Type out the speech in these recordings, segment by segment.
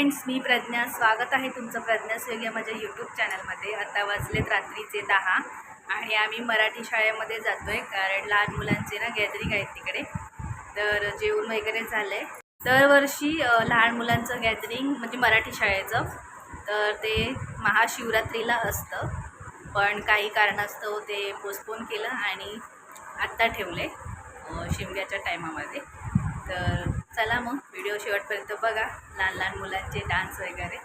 Friends, मी प्रज्ञा. स्वागत आहे तुमचं प्रज्ञास वेग या माझ्या यूट्यूब चॅनलमध्ये. आता वाजलेत रात्रीचे 10 आणि आम्ही मराठी शाळेमध्ये जातो आहे, कारण लहान मुलांचे ना गॅदरिंग आहेत तिकडे. तर जेवण वगैरे झालं आहे. दरवर्षी लहान मुलांचं गॅदरिंग म्हणजे मराठी शाळेचं तर ते महाशिवरात्रीला असतं, पण काही कारणास्तव ते पोस्टपोन केलं आणि आत्ता ठेवले शिमग्याच्या टायमामध्ये. तर चला मग व्हिडिओ शेवटपर्यंत बघा, लहान लहान मुलांचे डान्स वगैरे.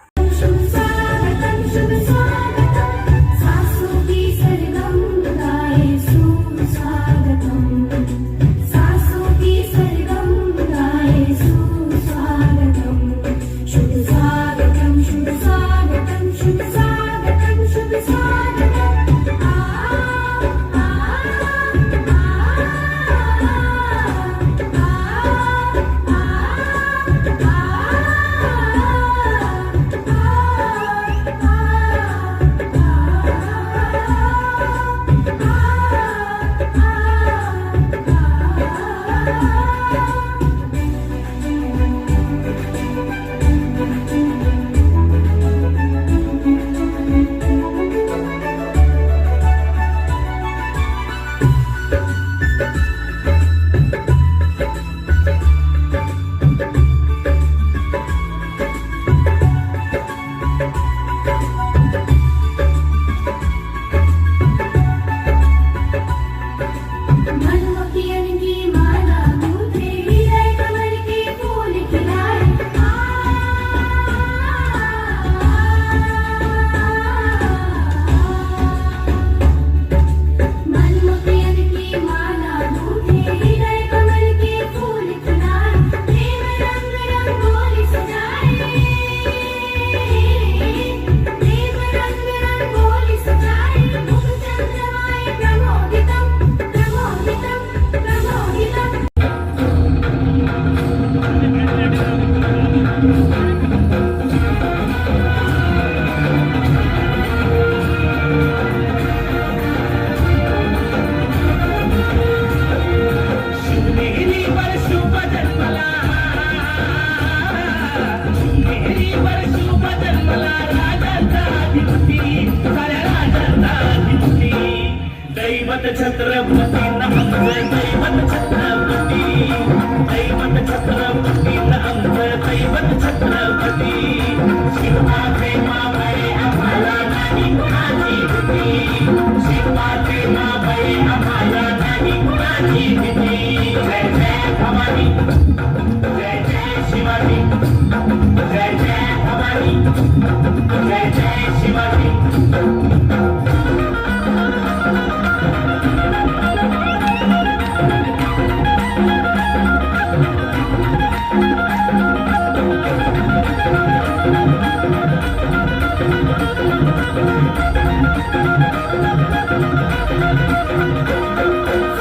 छत्रपती दैवत छत्रपती दैवत छत्रपती शिवा प्रेमा भय आम्हाला नाही कुणाची भीती, शिवा प्रेमा भय आम्हाला नाही कुणाची भीती. जय जय भवानी, जय जय शिवाजी, जय जय भवानी, जय जय शिवाजी.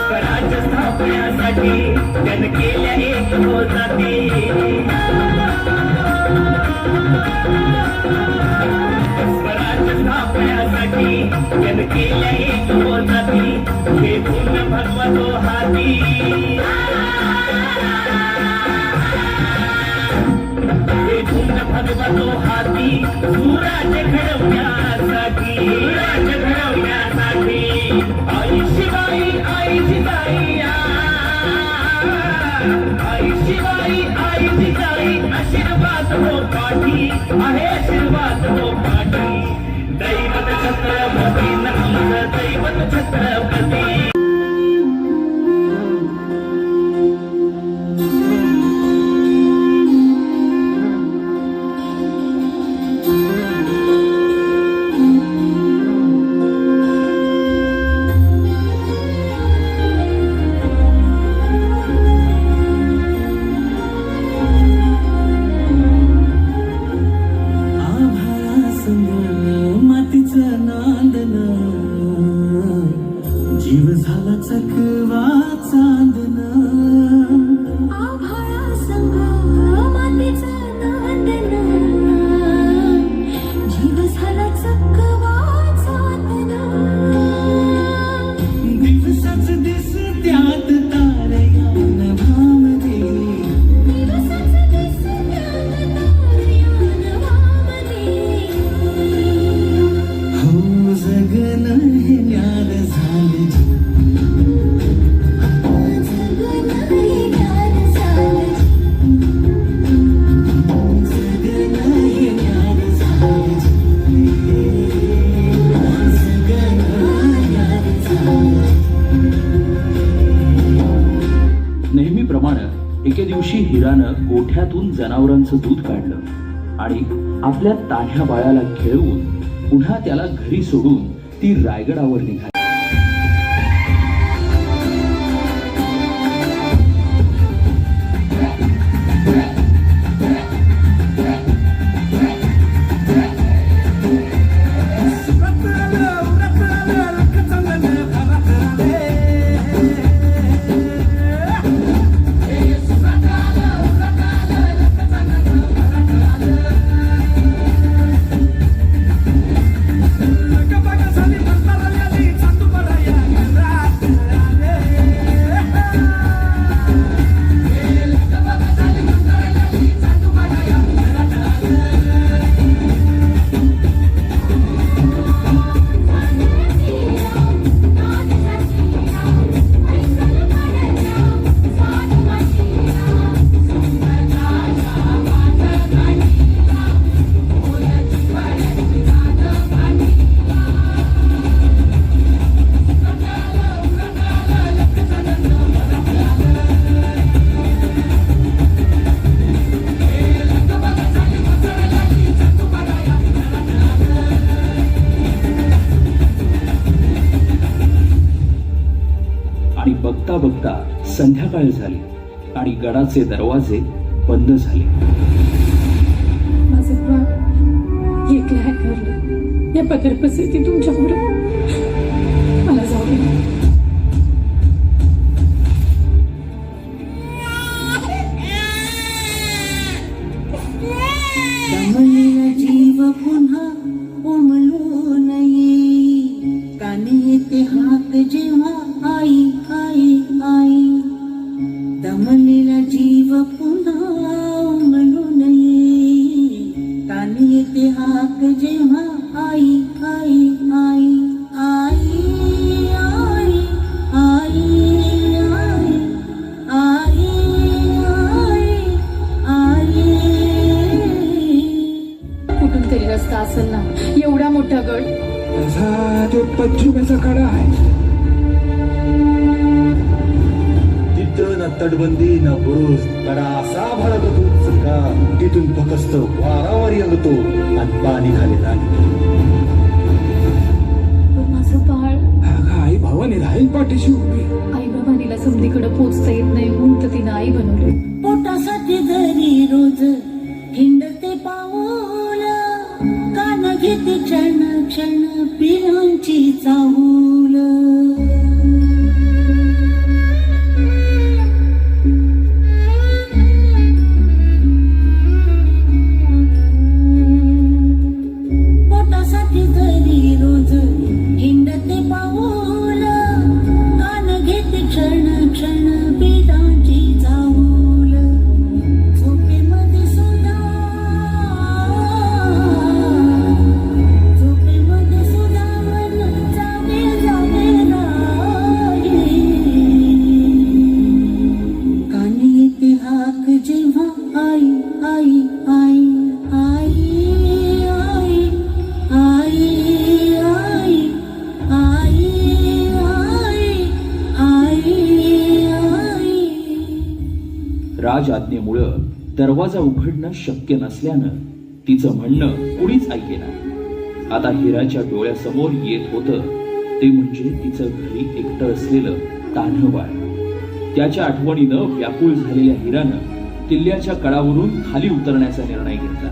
स्वराज्य स्थापण्यासाठी जन केल्या एक जाती, स्वराज्य स्थापण्यासाठी जन केल्या एक जाती. हे पूर्ण भगवतो हाती, हे पूर्ण भगवतो हाती. सुराज्य घडवण्यासाठी, राज्य घडवण्यासाठी आई शिवाई, आई जिजाई, आई शिवाई, आई जिजाई. आशीर्वाद हो पाठी, आहे आशीर्वाद हो पाठी. दैवत छत्रपती आमचं दैवत छत्रपती. जनावरांचं दूध काढलं आणि आपल्या तान्ह्या बाळाला खेळवून पुन्हा त्याला घरी सोडून ती रायगडावर निघाली. बघता बघता संध्याकाळ झाली आणि गडाचे दरवाजे बंद झाले. माझं बाळ एकलं आहे घरलं. या पदर पसरती तुमच्यामुळे मला जाऊ दे. दमलेला जीव पुन्हा उमलू नये. कानी येते हात जेव्हा आई आई आई. दमलेला जीव पुन्हा उमलू नये. कानी येते हात जेव्हा आई आई आई आई आई आई आई आई आई. कुठून तरी रस्ता असेल ना. एवढा मोठा गड. तो पश्चिमेचा कडा आहे. तिथं ना तटबंदी ना बुरुज कडा असा भडक होतो का तिथून फकस्त वारावर येतो आणि पाणी खाली लागतो. पण माझं बाळ. अगं आई भावाने राहील पाठीशी उभी. आई बाबानीला समधीकडे पोचता येत नाही म्हणून तर तिनं आई बनवली. पोटासाठी जरी रोज हिंडते पाऊल. कान घेते क्षण क्षण पिलांची चाहूल. पोटासाठी जरी रोज हिंडते पाऊल. कान घेते क्षण क्षण पिलांची चाहूल. झोपेमध्ये सुद्धा मन जागे जागे राही. कानी येते हाक जेव्हा आई आई आई आई आई आई आई आई आई आई. राज आज्ञेमुळं दरवाजा उघडणं शक्य नसल्यानं तिचं म्हणणं कुणीच ऐकेना. आता हिराच्या डोळ्यासमोर येत होतं ते म्हणजे तिचं घरी एकटं असलेलं तान्हं बाळ. त्याच्या आठवणीनं व्याकुळ झालेल्या हिरानं किल्ल्याच्या कडावरून खाली उतरण्याचा निर्णय घेतला.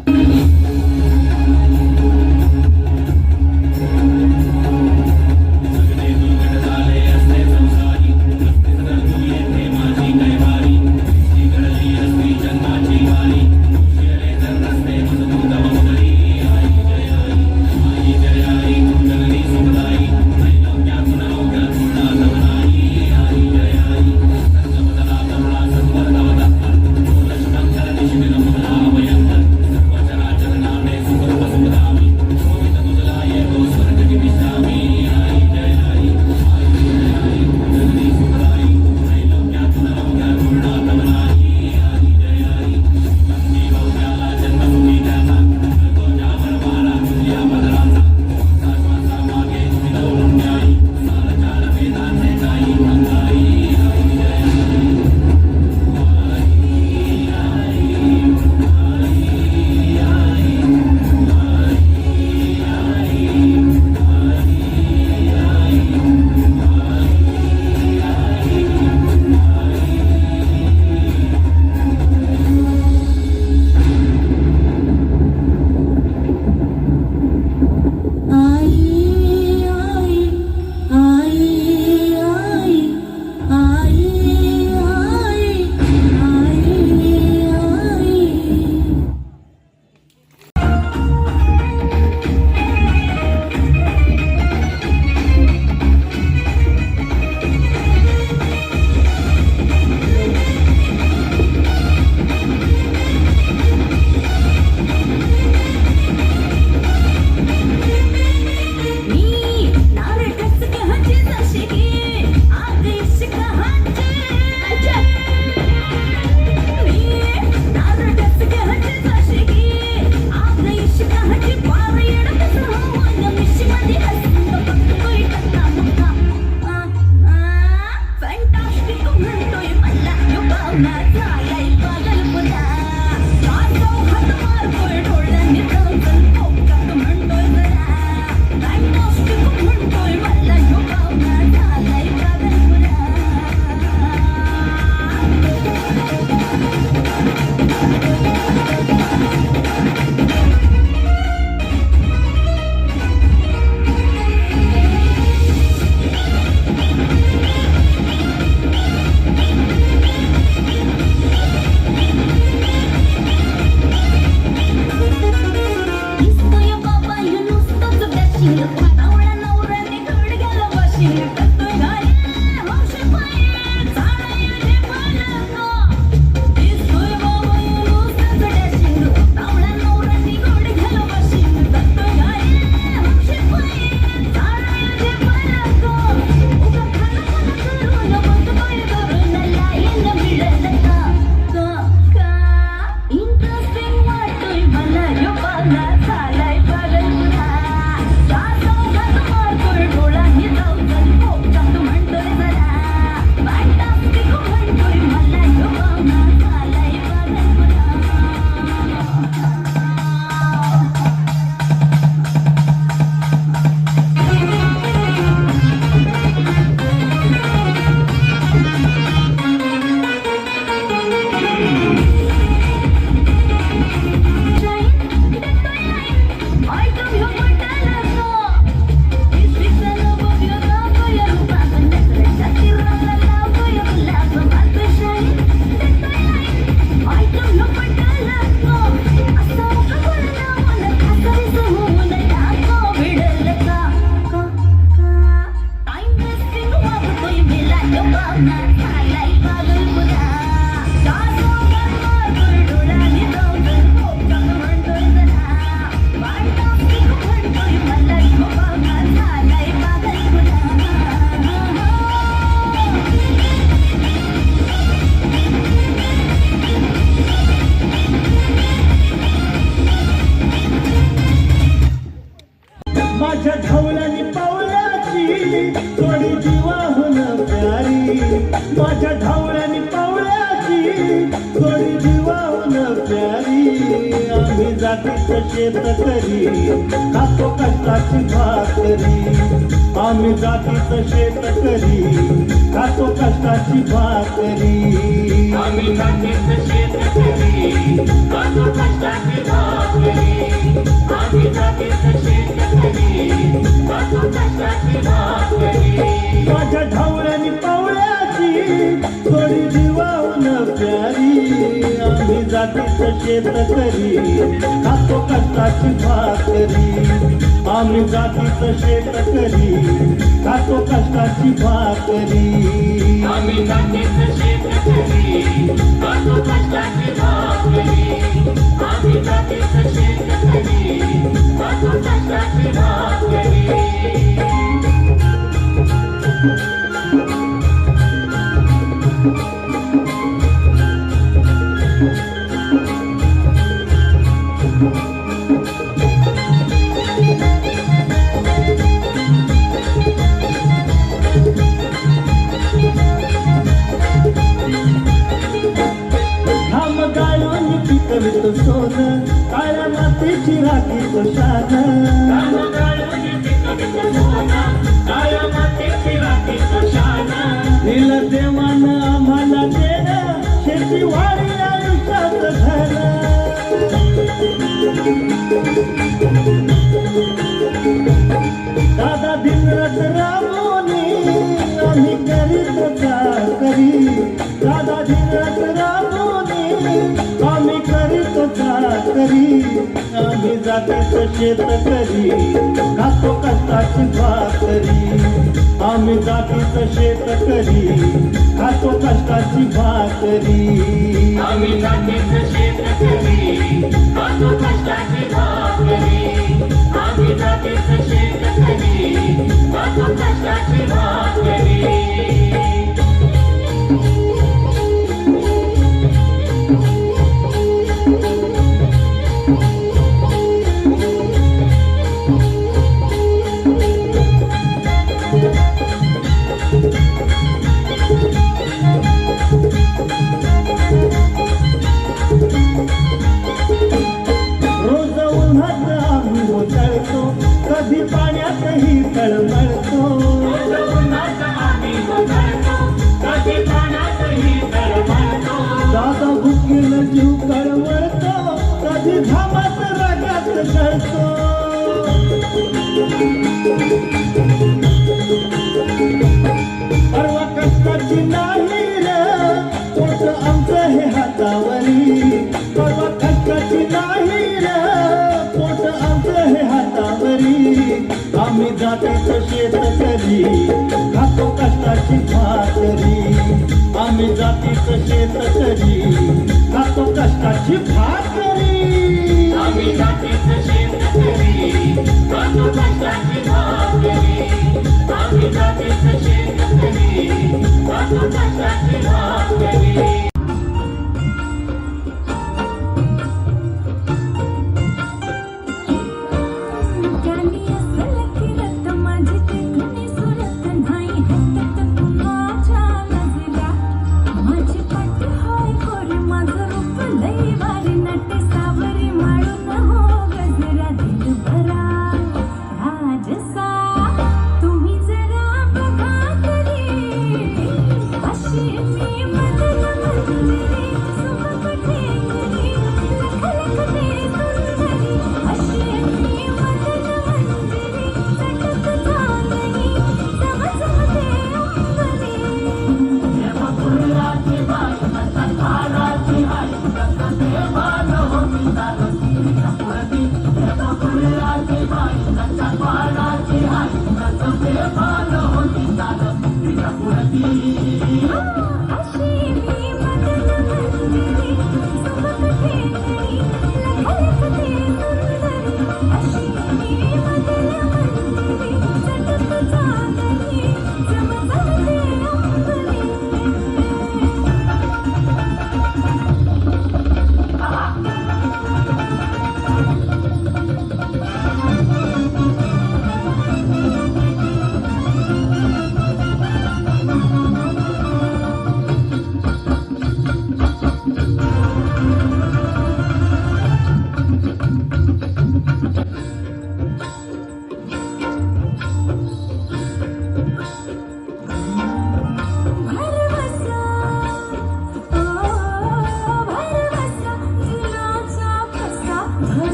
जातीचं शेतकरी खातो कष्टाची भाकरी आम्ही जातीचं शेतकरी खातो कष्टाची भाकरी आम्ही जातीचं शेतकरी खातो कष्टाची भाकरी आम्ही जातीचं शेतकरी खातो कष्टाची भाकरी माझ्या ढवळ्यानी पावळ्याची थोडी जीवावून प्यारी आम्ही जातीचं शेतकरी खातो कष्टाची भाकरी आम्ही जातीचं शेतकरी खातो कष्टाची भाकरी आम्ही जातीचं शेतकरी खातो कष्टाची भाकरी आम्ही जातीचं शेतकरी खातो कष्टाची भाकरी घाम गाळून पिकवितो सोनं काळ्या मातीची राखीतो शान घाम गाळून पिकवितो सोनं काळ्या मातीची राखीतो शान दिलं देवानं आम्हाला देणं शेती वाढी आयुष्यात धन दादा दिनरात राबवणी आम्ही करीतो चाकरी दादा दिनरात राबवणी आम्ही करीतो चाकरी आम्ही जातीचं शेतकरी खातो कष्टाची भाकरी आम्ही जातीचं शेतकरी खातो कष्टाची भाकरी आम्ही जातीचं शेतकरी खातो कष्टाची भाकरी आम्ही जातीचं शेतकरी खातो कष्टाची भाकरी रोज उन्हात आम्ही होतळतो कधी पाण्यातही तळमळतो दादा भुकेला जीव कळवळतो कधी घामात रागात जळतो परवा कष्टाची नाही रे पोट आमचं हे हातावरी परवा कष्टाची नाही रे पोट आमचं हे हातावरी आम्ही जातीचं शेतकरी खातो कष्टाची भाकरी आम्ही जातीचं शेतकरी खातो कष्टाची भाकरी आम्ही जातीचं शेतकरी खातो कष्टाची भाकरी आम्ही जातीचं शेतकरी खातो कष्टाची भाकरी माझी पट हाय गोरी माझं रूप लई भारी नट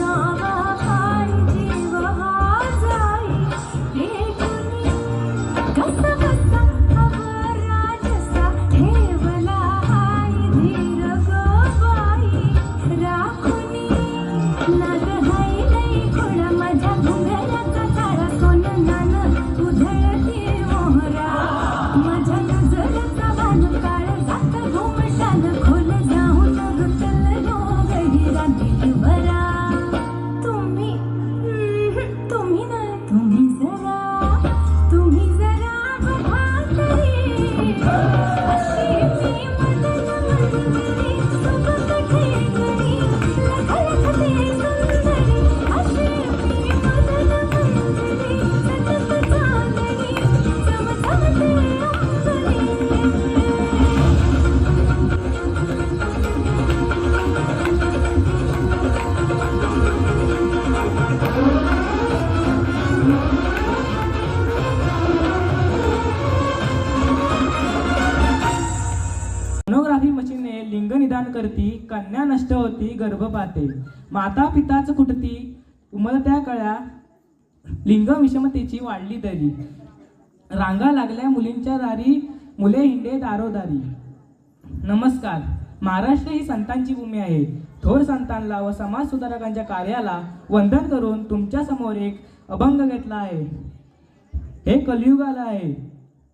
नावा पायी जीव हा जाई भेटुनी कसा कसा हवा राजसा ठेवला हाय धीर ग बाई राखुनी नाग हाय लई खुळ माझ्या घुंगराचा तारा सोननान उधळती मोहरा माझ्या नजरेचा भान काळ जात घुमटान खोल जाऊन गुंतल गहिरा दिलबरा तुम्ही नाही तुम्ही जरा बघा तरी अशी मी मदन मंदिरी सोबत ठेवली लखलखते सुंदरी अशी मी मदन मंदिरी सतत चांदणी चमचमते अंबरी सोनोग्राफी मशीनने लिंग निदान करती, कन्या नष्ट होती, गर्भपाते. माता पिताच कुटती, उमलत्या कळ्या, लिंग विषमतेची वाढली दरी. रांगा लागल्या मुलींच्या दारी, मुले हिंडे दारोदारी. नमस्कार. महाराष्ट्र ही संतांची भूमी आहे. थोर संतांना व समाज सुधारकांच्या कार्याला वंदन करून तुमच्या समोर एक अभंग घेतला आहे. हे कलियुगाला आहे.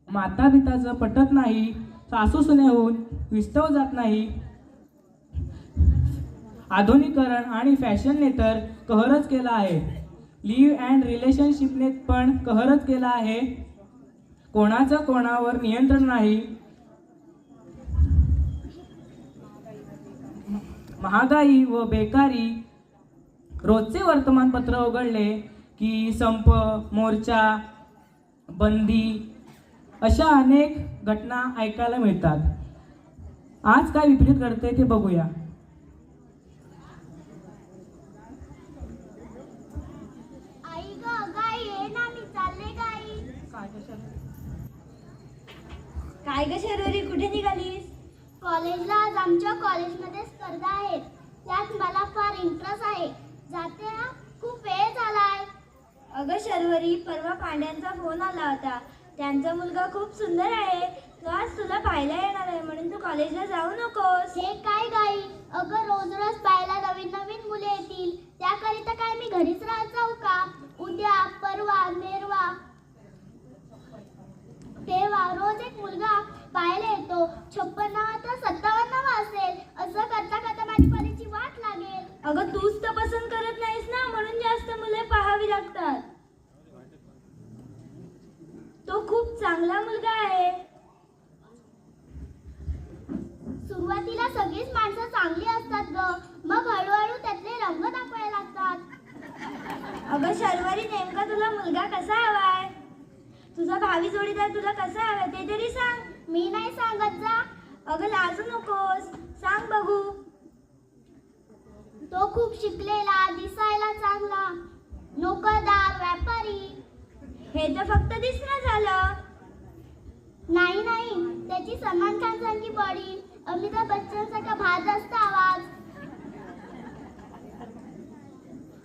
माता पिताचं पटत नाही, सासू सुनेहून विस्तव जात नाही. आधुनिकरण आणि फॅशनने तर कहरच केला आहे. लिव्ह अँड रिलेशनशिपने पण कहरच केला आहे. कोणाचं कोणावर नियंत्रण नाही. महागाई व बेकारी. रोजचे वर्तमानपत्र उघडले की संप, मोर्चा, बंदी अशा अनेक घटना ऐकायला मिळतात. आज काय विपरीत घडते ते बघूया. आई ग गाई ये ना मी चालले गाई काय ग शर्वरी कुठे निघालीस? कॉलेजला. आज आमच्या कॉलेजमध्ये स्पर्धा आहेत, त्यात मला फार इंटरेस्ट आहे. जाते ना, खूप वेळ झालाय. अगं शर्वरी, परवा पांड्यांचा फोन आला होता. त्यांचा मुलगा खूप सुंदर आहे, तो आज तुला पाहायला येणार आहे, म्हणून तू कॉलेजला जाऊ नकोस. हे काय गाई? अगं रोज रोज पाहायला नवीन नवीन मुले येतील, त्याकरिता काय मी घरीच राहत जाऊ का? उद्या परवा नेरवा तेव्हा रोज एक मुलगा पाहायला येतो. 56 तर 57 असेल. असं करता करता माझी परीची वाट लागेल. अगं तूच तर पसंत करत नाहीस ना, म्हणून जास्त मुले पाहावी लागतात. तो खूप चांगला मुलगा आहे. सुरुवातीला सगळीच माणसं चांगली असतात ग, मग हळूहळू त्यातले रंग दाखवायला लागतात. अगं शर्वरी, नेमका तुला मुलगा कसा हवाय? तुझा भावी जोडीदार तुला कसा हवाय ते तरी सांग. मी नाही सांगत जा. अगं लाजू नकोस, सांग बघू. तो खूप शिकलेला, दिसायला चांगला, नोकरदार, व्यापारी. हे तर फक्त दिसणं झालं. नाही नाही, त्याची सलमान खान सारखी बॉडी, अमिताभ बच्चन सारखा भारदस्त आवाज.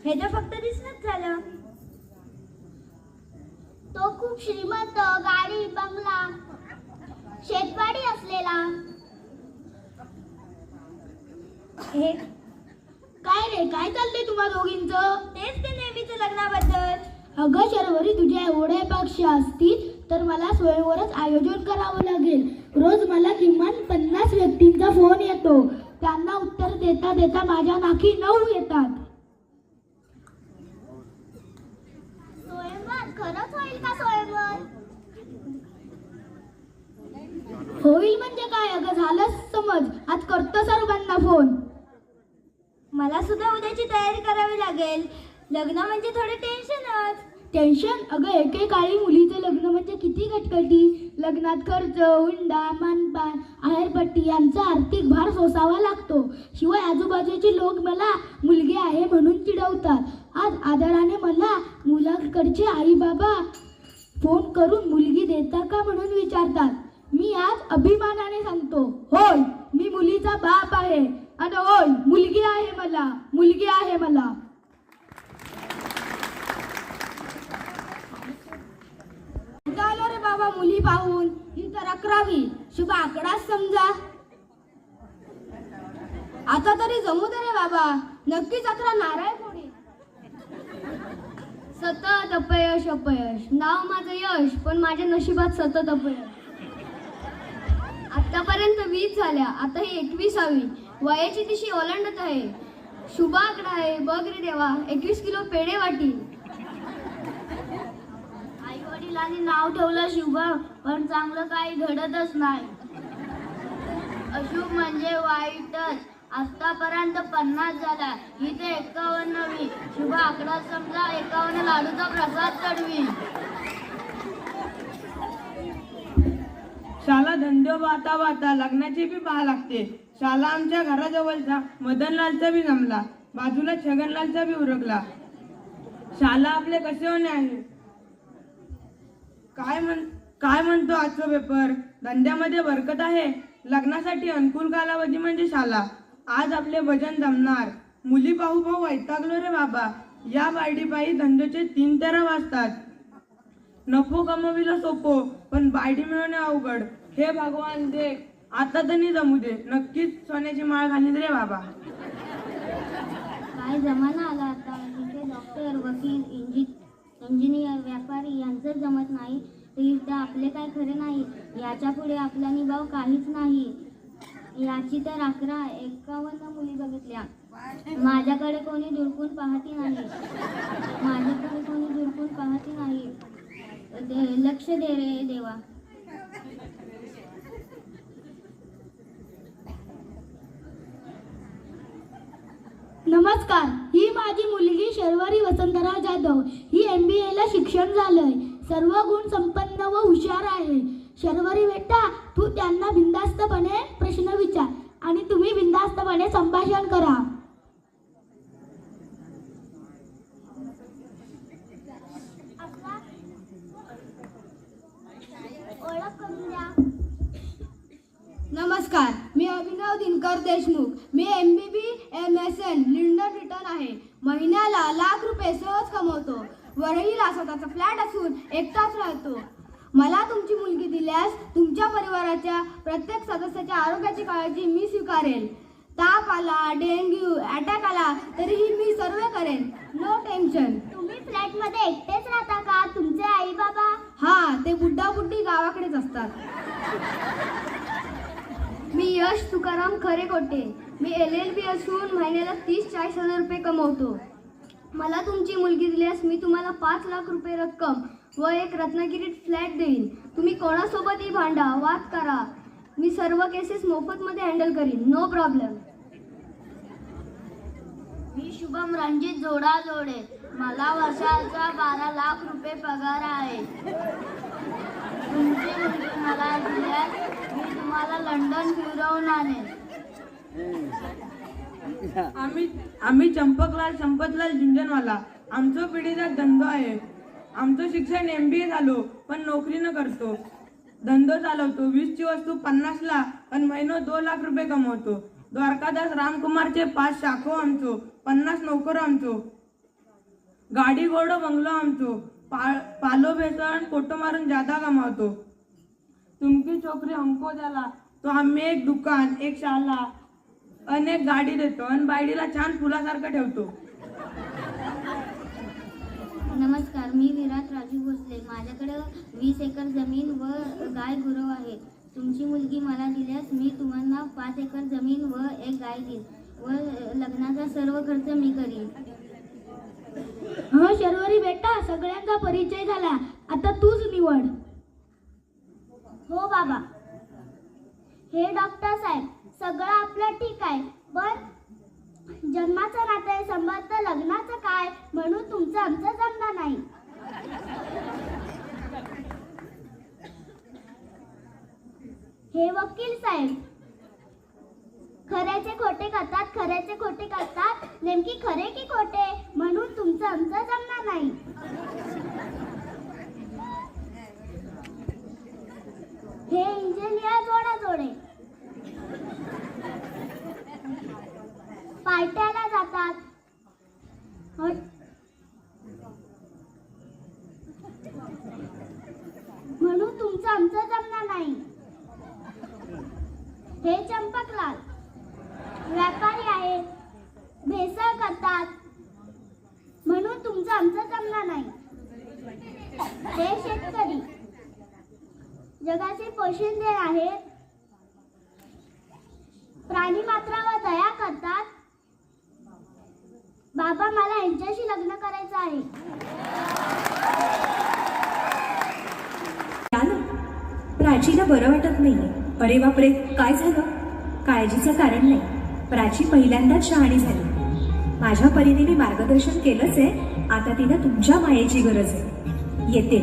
हे तर फक्त दिसणंच झालं. तो खूप श्रीमंत, गाडी, बंगला, शेतवाडी असलेला. हे काय रे, काय चाललंय तुम्हा दोघींचं? तेच ते नेहमीचं लग्नाबद्दल. अगं शर्वरी, तुझ्या एवढ्या पक्षा असतील तर मला स्वयंवरच आयोजन करावं लागेल. रोज मला किमान 50 व्यक्तींचा फोन येतो. त्यांना उत्तर देता देता माझ्या नाकी 9 येतात. स्वयंवर खरंच होईल का? स्वयंवर होईल म्हणजे काय? अगं झालंच समज. आज करतो सर्वांना फोन. मला सुद्धा उद्याची तयारी करावी लागेल. लग्न म्हणजे थोडे टेन्शनच. टेन्शन? अगं एकेकाळी मुलीचे लग्न म्हणजे किती कटकटी. लग्नात खर्च, हुंडा, मानपान, आहेरपट्टी यांचा आर्थिक भार सोसावा लागतो. शिवाय आजूबाजूचे लोक मला मुलगी आहे म्हणून चिडवतात. आज आदराने मला मुलाकडचे आई बाबा फोन करून मुलगी देता का म्हणून विचारतात. मी आज अभिमानाने सांगतो, होय मी मुलीचा बाप आहे आणि होय मुलगी आहे मला, मुलगी आहे मला. पाहून ही तर 11वी, शुभ आकडाच समजा. आता तरी जमू दे रे बाबा, नक्कीच 11 नारळ फोडी. सतत अपयश अपयश, नाव माझं यश, पण माझ्या नशिबात सतत अपयश. आतापर्यंत 20 झाल्या, आता ही 21वी. वयाची दिशी ओलांडत आहे. शुभ आकडा आहे, बघ रे देवा, 21 किलो पेढे वाटी. आई वडिलांनी नाव ठेवलं शुभ, पण चांगलं काही घडतच नाही. अशुभ म्हणजे वाईटच. आतापर्यंत 50 झाला, इथे 51वी. शुभ आकडा समजा, 51 लाडूचा प्रसाद चढवी. शाला धंदो बाता बाता, लग्नाची बी पाहा लागते. शाला आमच्या घराजवळचा मदनलालचा बी जमला, बाजूला छगनलालचा बी उरकला. शाला आपले कसे होणे आहे? काय म्हणतो आजचा पेपर? धंद्यामध्ये बरकत आहे. लग्नासाठी अनुकूल कालावधी म्हणजे शाला. आज आपले भजन जमणार. मुली पाहू पाहू वैतागलो रे बाबा. या बायडीपायी धंद्याचे 3-13 वाजतात. नफो कमविला सोपो, पण बायडी मिळवणे अवघड. हे भगवान दे, आता तर नाही जमू दे. नक्कीच सोन्याची माळ घालीन रे बाबा. काय जमाना आला आता. इथे डॉक्टर, वकील, इंजिनियर, व्यापारी यांचं जमत नाही, तर इथे आपले काय खरे नाही. याच्या पुढे आपला निभाव काहीच नाही. याची तर 51 मुली बघितल्या. माझ्याकडे कोणी दुरकून पाहती नाही. माझ्याकडे कोणी दुरकून पाहती नाही. लक्ष दे रे देवा. नमस्कार, ही माझी मुलगी शर्वरी वसंतराव जाधव. ही MBA ला शिक्षण झालंय. सर्व गुण संपन्न व हुशार आहे. शर्वरी बेटा, तू त्यांना बिनधास्तपणे प्रश्न विचार आणि तुम्ही बिनधास्तपणे संभाषण करा. ओळख करून द्या. नमस्कार, मी अभिनव दिनकर देशमुख. मी MBB MSN लिंडन रिटर्न आहे. महिन्याला लाख रुपये सहज कमवतो. वरळीला स्वतःचा फ्लॅट असून एकटाच राहतो. मला तुमची मुलगी दिल्यास तुमच्या परिवाराच्या प्रत्येक सदस्याच्या आरोग्याची काळजी मी स्वीकारेल. ताप आला, डेंग्यू, अटॅक आला तरीही मी सर्व करेन. No tension. तुम्ही फ्लॅट मध्ये एकटेच राहता का? तुमचे आई बाबा? हा, ते बुड्ढा बुड्ढी गावाकडेच असतात. मी यश तुकाराम खरेकोटे. मी LLB असून महिन्याला 30-40 हजार रुपये कमवतो. मला तुमची मुलगी दिल्यास मी तुम्हाला 5 लाख रुपये रक्कम व एक रत्नागिरीत फ्लॅट देईन. तुम्ही कोणासोबतही भांडा, वाद करा. मी सर्व केसेस मोफतमध्ये हँडल करीन. No problem. मी शुभम रणजित जोडे. मला वर्षाचा 12 लाख रुपये पगार आहे. तुमची मुलगी मला दिल्यास मी तुम्हाला लंडन फिरवून आणेन. आम्ही चंपकलाल संपतलाल झुंझनवाला. आमचं पिढीचा धंदो आहे. आमचं शिक्षण MBA झालो, पण नोकरी न करतो. धंदो चालवतो. 20ची वस्तू 50ला आणि महिनो 2 लाख रुपये कमवतो. द्वारकादास रामकुमारचे 5 शाखो आमचो, 50 नोकर आमचो. गाडी घोडो बंगलो आमचो. पालो भेसण फोटो मारून जादा कमावतो. तुमकी छोकरी हमको द्याला तो आम्ही एक दुकान, एक शाला, अनेक गाडी देतो आणि बायडीला छान फुलासारखं ठेवतो. नमस्कार, मी विराट राजू भोसले. माझ्याकडे 20 एकर जमीन व गाय गुरव आहे. तुमची मुलगी मला दिल्यास मी तुम्हाला 5 एकर जमीन व एक गाय देईन व लग्नाचा सर्व खर्च मी करीन. हो शर्वरी बेटा, सगळ्यांचा परिचय झाला. आता तूच निवड. हो बाबा. हे डॉक्टर साहेब, सगळं आपलं ठीक आहे, पण जन्माचं नातं आहे, संबंध लग्नाचं काय, म्हणून तुमचं आमचं जमणार नाही. हे वकील साहेब, खऱ्याचे खोटे करतात, खऱ्याचे खोटे करतात, नेमकी खरे की खोटे, म्हणून तुमचं आमचं जमणार नाही. हे इंजिनियर जोडे पार्ट्याला जातात, म्हणून तुमचं आमचं आमचं जमणार नाही. ते शेतकरी जगाचे पोशिंदे आहेत. प्राणी मात्रावर दया करतात. बाबा मला यांच्याशी लग्न करायचं आहे. प्राचीला बरं वाटत नाहीये. अरे बापरे, काय झालं? काळजीचं कारण नाही. प्राची पहिल्यांदाच शहाणी झाली. माझ्या परीने मी मार्गदर्शन केलंच आहे. आता तिला तुमच्या मायेची गरज आहे. येते.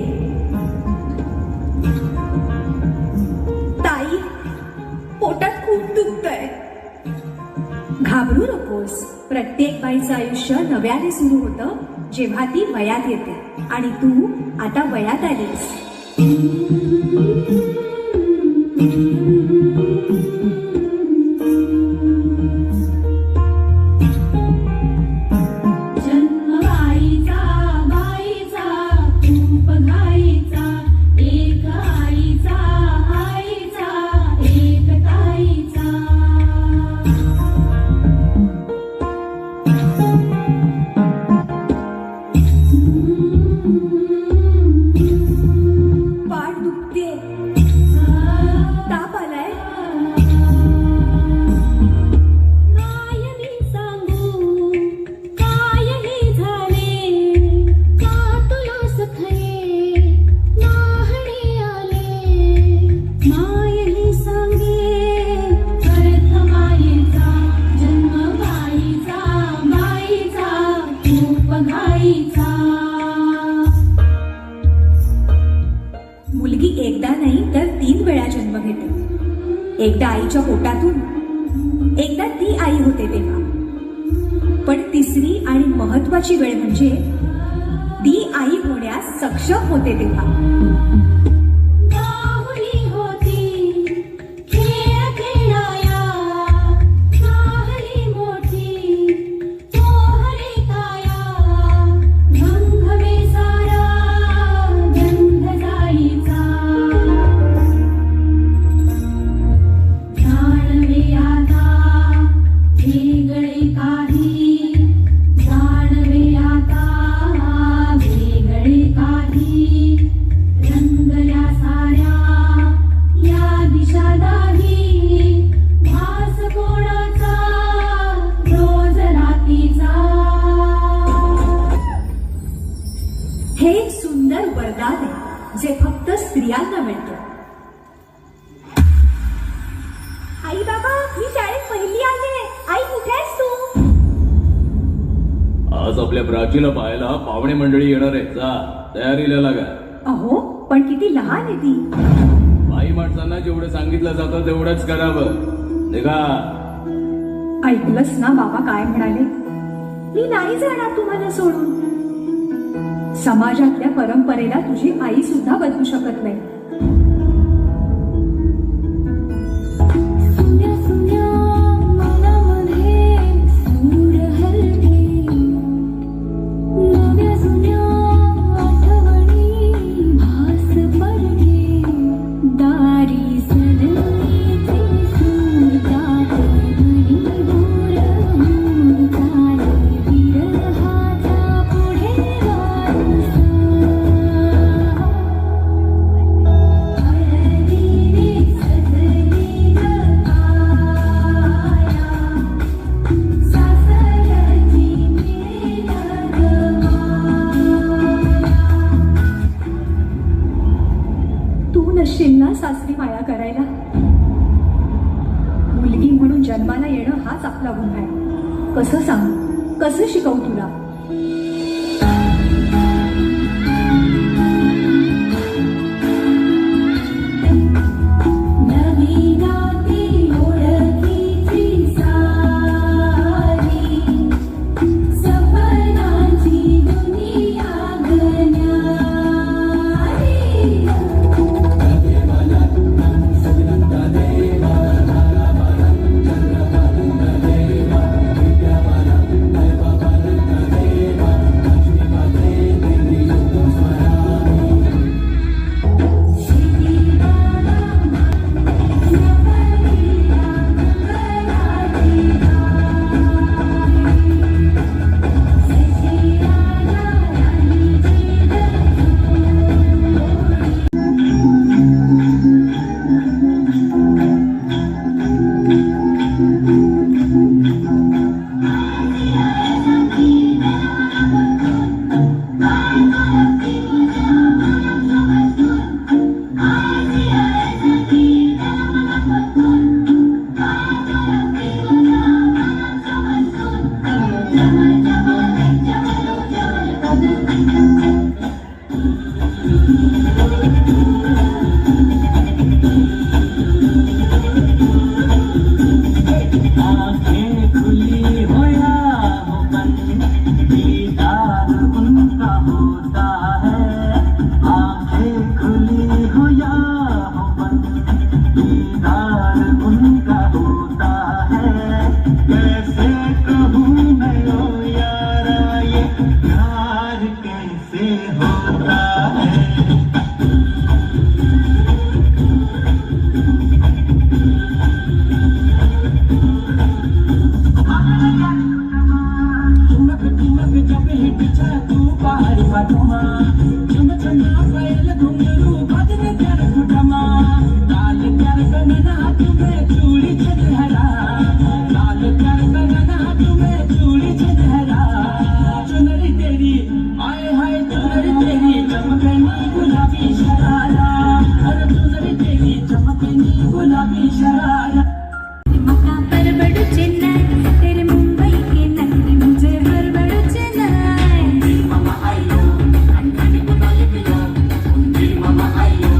ताई, पोटात खूप दुखतंय. घाबरू नकोस. प्रत्येक बाईचं आयुष्य नव्याने सुरू होतं जेव्हा ती वयात येते. आणि तू आता वयात आलीस. मुलगी एकदा नाही तर 3 वेळा जन्म घेते. एकदा आईच्या पोटातून, एकदा ती आई होते तेव्हा. पण तिसरी आणि महत्वाची वेळ म्हणजे ती आई होण्यास सक्षम होते तेव्हा. हे एक सुंदर वरदान आहे जे फक्त स्त्रियांना मिळतं. आई बाबा, मी शाळेत पहिली आले. आई, कुठे आहेस तू? आज आपल्या प्राचीला पाहायला पाहुणे मंडळी येणार आहे. जा, तयारीला लागा. अहो, पण किती लहान आहे ती. बाई माणसांना जेवढं सांगितलं जातं तेवढंच करावं. निघा. ऐकलंस ना बाबा काय म्हणाले? मी नाही जाणार तुम्हाला सोडून. समाजातल्या परंपरेला तुझी आई सुद्धा बदलू शकत नाही. नसशील सासरी माया करायला. मुलगी म्हणून जन्माला येणं हाच आपला गुन्हा आहे. कसं सांग, कसं शिकवू तुला? आंखें खुली हो या हो बंद, दीदार उनका होता है। आंखें खुली हो या हो बंद, दीदार उनका होता है। कैसे कहूँ मैं ओ यारा ये प्यार कैसे होता है। जब ही पीछा तू बाहर बटुमा, चुम चुना पैल घुंघरू बदन कर फुटमा। लाल कर कनना तुम्हें चूड़ी छहरा, लाल कर कनना तुम्हें चूड़ी छहरा। चुनरी तेरी आए हाय चुनरी तेरी चमकनी गुलाबी शरारा, अरे चुनरी तेरी चमकनी गुलाबी शरारा। मका परवड़ चेन्नई तेरे मुंबई के नखरे मुझे हरबड़ Chennai. Mama ayo, I'm ready to know you below. Mama ayo,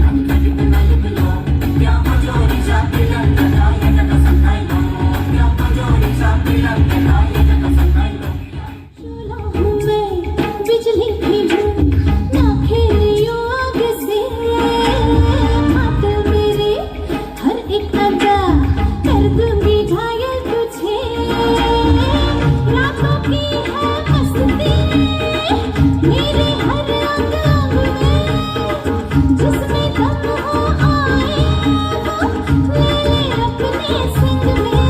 I'm ready to know you below. क्या मजोरी जाती लंदना ये न कसम आयो, क्या मजोरी जाती लंदना ये न कसम आयो। चूल्हा हूँ मैं, बिजली भी हूँ, ना खेलियो आग से। मातल मेरे हर एक अदा कर दूंगी घायल तुझे। रातों की है मस्ती मेरे हर अंग अंग में, जिसमें दम हो आए वो ले ले अपने संग में।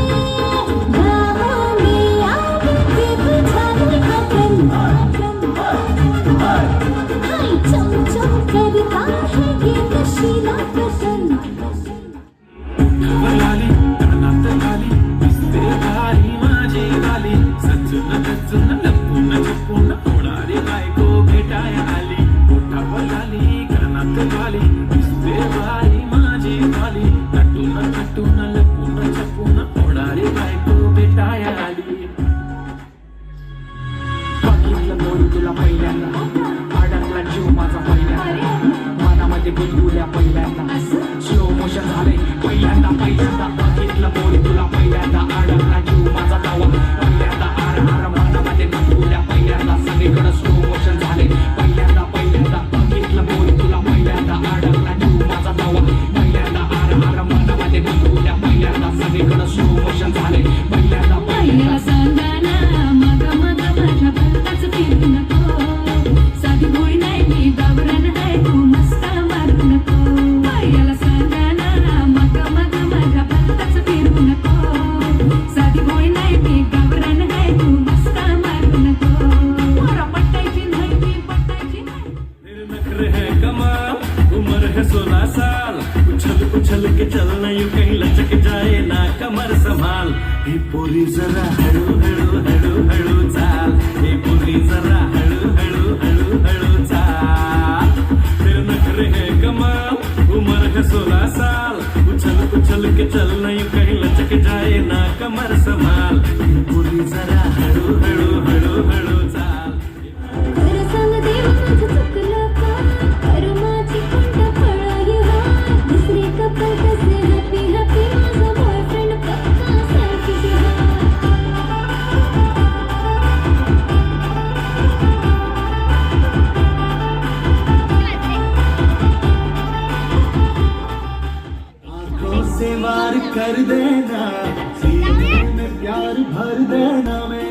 बाहों में आग के बुझाने का बन, हाय चम चम करता है ये नशीला बदन। वलाली करनात गाली दिसते भारी माझी गाली सचून गचून लपून छपून होणारी बायको भेटाया आली मोठावर गाली करनात गाली दिसते भारी माझी गाली नटून नटून लपून छपून होणारी बायको भेटाया आली बघितलं मोड तुला पहिल्यांदा अडकला जीव माझा पहिल्यांदा मनामध्ये गुंतुल्या पहिल्यांदा स्लो मोशन झाले पहिल्यांदा बघितलं मोड तुला पहिल्यांदा अडकला जीव माझा दावा पहिल्यांदा आर आर मनामध्ये गुंतुल्या पहिल्यांदा सगळीकडे स्लो मोशन झाले पहिल्यांदा बघितलं मोड तुला पहिल्यांदा अडकला जीव माझा दावा पहिल्यांदा आर आर मनामध्ये गुंतुल्या पहिल्यांदा सगळीकडे स्लो मोशन झाले पहिल्यांदा पहिला सांगाना मग मग माझ्या भलताच फिरू नको. साधी भोळी नाही मी गावरान आहे तू मस्का मारू नको. पहिला सांगाना मग मग माझ्या भलताच फिरू नको. साधी भोळी नाही मी गावरान आहे तू मस्का मारू नको. पोरा पटायची नाही मी पटायची नाही. तेरे नखरे है कमाल, उम्र है 16 साल, उछल उछल के चलना यूं कहीं लचक जाए ना कमर संभाल। हे पोरी जरा हळू हळू हळू हळू चाल, हे पोरी जरा हळू हळू हळू हळू चाल। तेरे नखरे है कमाल, उम्र है 16 साल, उछल उछल के चलना यूं कहीं लचक जाए ना कमर संभाल। हे पोरी जरा हळू हळू हळू हळू चाल। खरं सांग देवा माझं चुकलं का, कर्माची कोणता फळाई हा. दुसरे कपल कसे हॅपी हॅपी, माझा बॉयफ्रेंड पक्का सेल्फिश हा. आंखों से वार कर देना, सीने में प्यार भर देना। मैं